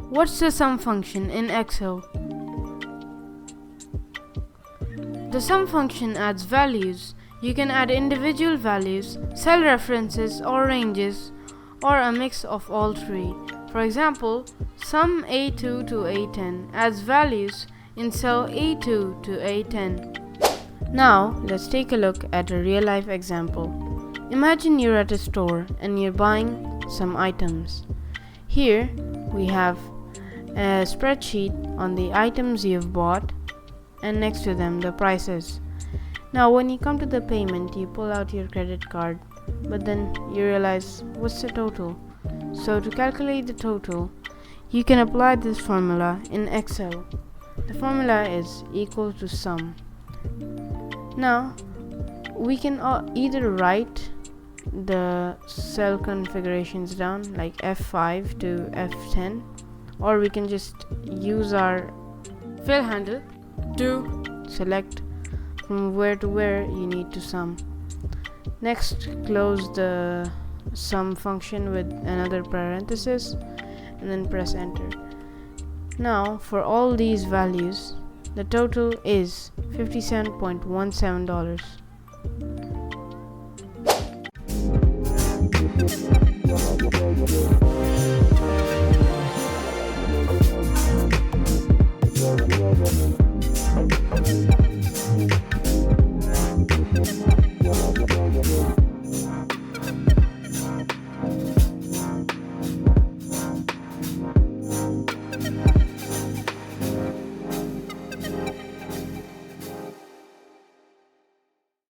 What's the sum function in Excel? The sum function adds values. You can add individual values, cell references or ranges, or a mix of all three. For example, sum A2 to A10 adds values in cell A2 to A10. Now, let's take a look at a real-life example. Imagine you're at a store and you're buying some items. Here, we have a spreadsheet on the items you've bought and next to them the prices. Now, when you come to the payment, you pull out your credit card, but then you realize what's the total. So to calculate the total, you can apply this formula in Excel. The formula is equal to sum. Now, we can either write the cell configurations down like F5 to F10, or we can just use our fill handle to select from where to where you need to sum. Next, close the sum function with another parenthesis and then press enter. Now, for all these values, the total is $57.17.